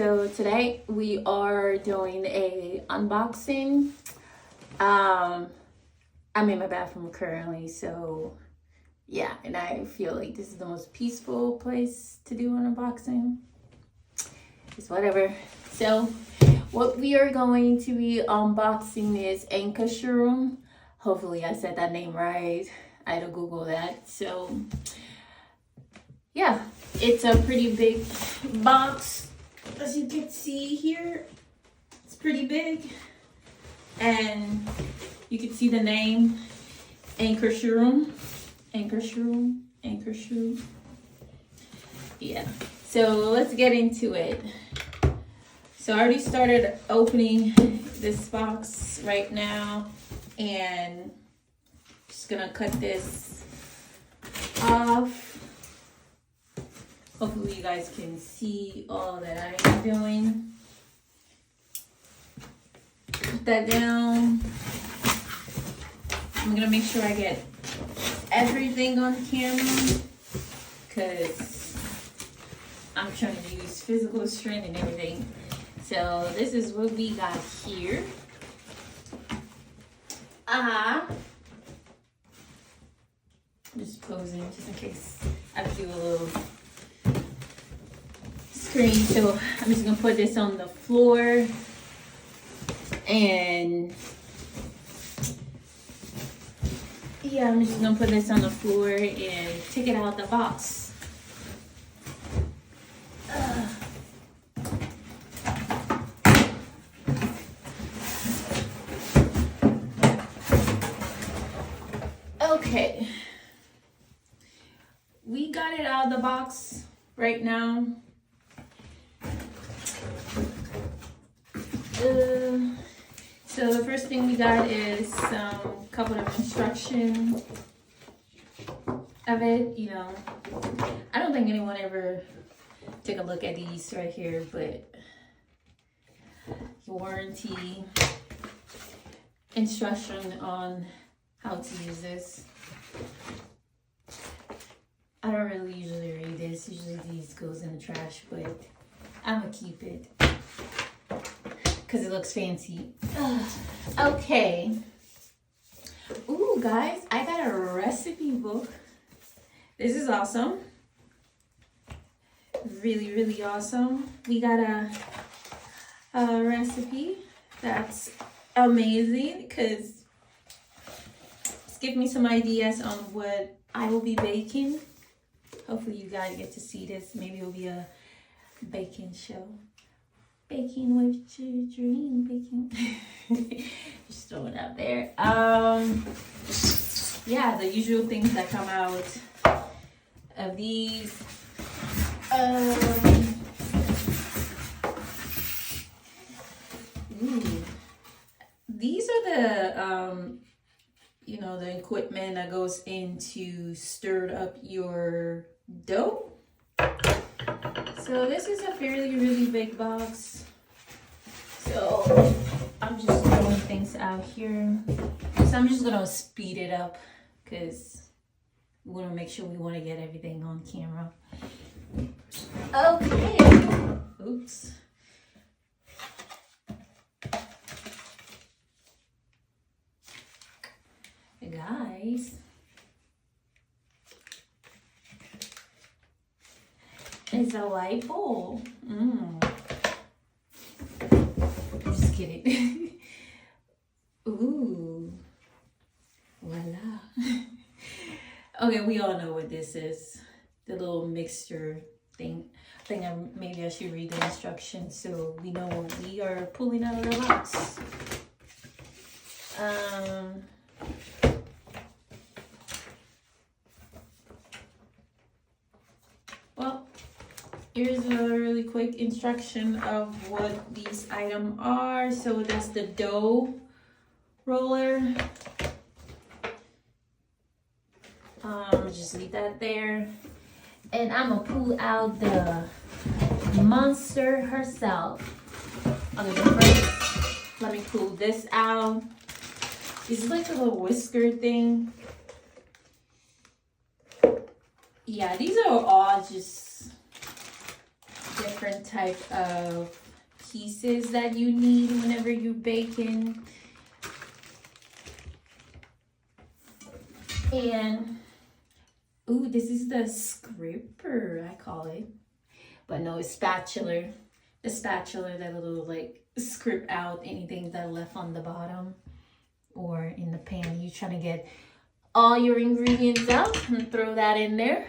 So today we are doing a unboxing. I'm in my bathroom currently, so yeah, and I feel like this is the most peaceful place to do an unboxing. It's whatever. So what we are going to be unboxing is Ankarsrum. Hopefully I said that name right. I had to Google that. So yeah, it's a pretty big box. As you can see here, it's pretty big. And you can see the name, Ankarsrum. Ankarsrum. Yeah, so let's get into it. So I already started opening this box right now, and just gonna cut this off. Hopefully you guys can see all that I'm doing. Put that down. I'm gonna make sure I get everything on camera because I'm trying to use physical strength and everything. So this is what we got here. Just posing just in case I do a little screen. So I'm just gonna put this on the floor and yeah, I'm just gonna put this on the floor and take it out the box. Okay, we got it out of the box right now. So the first thing we got is some couple of instructions of it. You know, I don't think anyone ever took a look at these right here, but warranty instruction on how to use this. I don't really usually read this. Usually these goes in the trash, but I'm gonna keep it because it looks fancy. Okay. Ooh, guys, I got a recipe book. This is awesome. Really, really awesome. We got a recipe that's amazing because it's giving me some ideas on what I will be baking. Hopefully you guys get to see this. Maybe it'll be a baking show. Baking with children, baking. Just throw it out there. Yeah, the usual things that come out of these. These are the the equipment that goes into stir up your dough. So this is a fairly really big box. So I'm just throwing things out here. So I'm just gonna speed it up because we want to make sure we want to get everything on camera. Okay. Oops. Guys. It's a light bulb. Just kidding. Ooh. Voila. Okay, we all know what this is. The little mixture thing. I think maybe I should read the instructions so we know what we are pulling out of the box. Well, here's a really quick instruction of what these items are. So that's the dough roller. Just leave that there. And I'm gonna pull out the monster herself. Okay, but first, let me pull this out. It's like a little whisker thing. Yeah, these are all just different type of pieces that you need whenever you're baking. And ooh, this is the scraper, I call it. But no, it's spatula. The spatula that will like scrape out anything that left on the bottom or in the pan. You're trying to get all your ingredients out and throw that in there.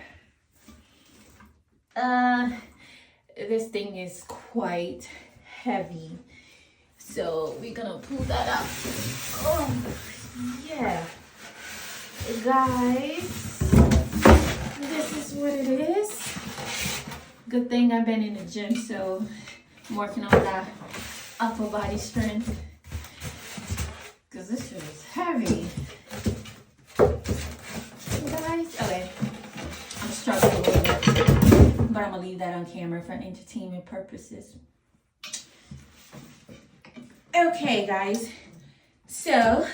This thing is quite heavy, so we're gonna pull that out. Oh yeah, guys, this is what it is. Good thing I've been in the gym, so I'm working on that upper body strength, because this shit is heavy. Guys, okay, I'm struggling a little bit, but I'm gonna leave that on camera for entertainment purposes. Okay, guys, so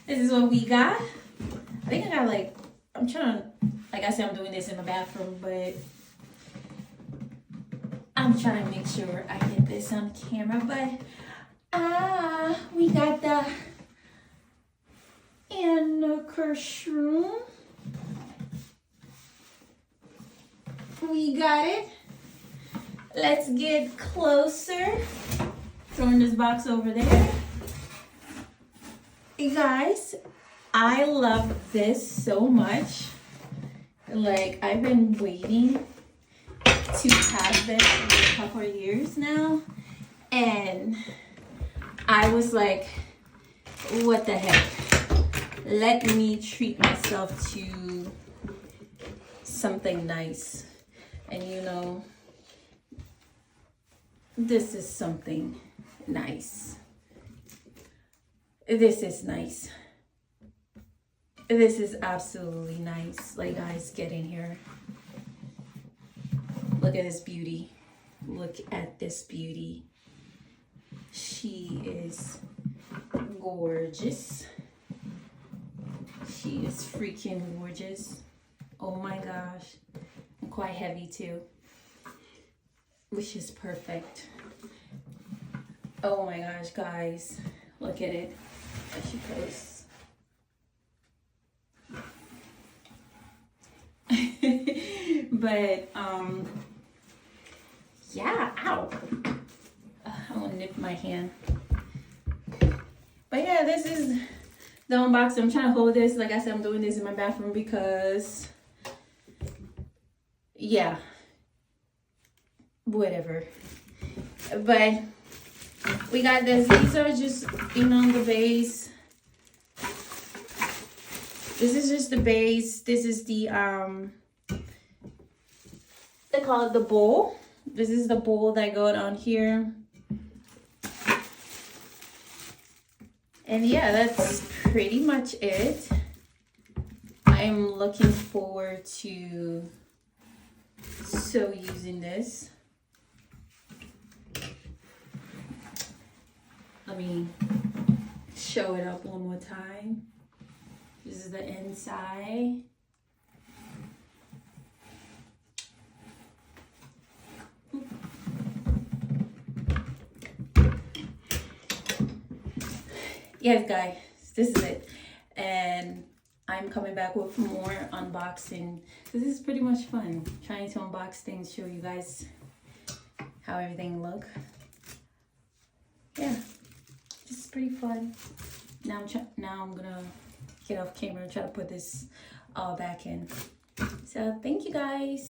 this is what we got. I think I got like, I'm trying to, like I said, I'm doing this in the bathroom, but I'm trying to make sure I get this on camera. But we got the Ankarsrum. We got it. Let's get closer. Throwing this box over there. You guys, I love this so much. Like, I've been waiting to have this for a couple of years now. And I was like, what the heck? Let me treat myself to something nice. And you know, this is something nice. This is nice. This is absolutely nice. Like, guys, get in here. Look at this beauty. Look at this beauty. She is gorgeous. She is freaking gorgeous. Oh my gosh. And quite heavy too, which is perfect. Oh my gosh, guys, look at it as she posts. But yeah, ow, I want to nip my hand. But yeah, this is the unboxing. I'm trying to hold this, like I said, I'm doing this in my bathroom because yeah, whatever. But we got this. These are just, you know, the base. This is just the base. This is the they call it the bowl. This is the bowl that got on here. And yeah, that's pretty much it. I'm looking forward to using this. Let me show it up one more time. This is the inside. Yes, guys, this is it. And I'm coming back with more unboxing. This is pretty much fun. Trying to unbox things, show you guys how everything look. Yeah, this is pretty fun. Now I'm gonna get off camera and try to put this all back in. So thank you guys.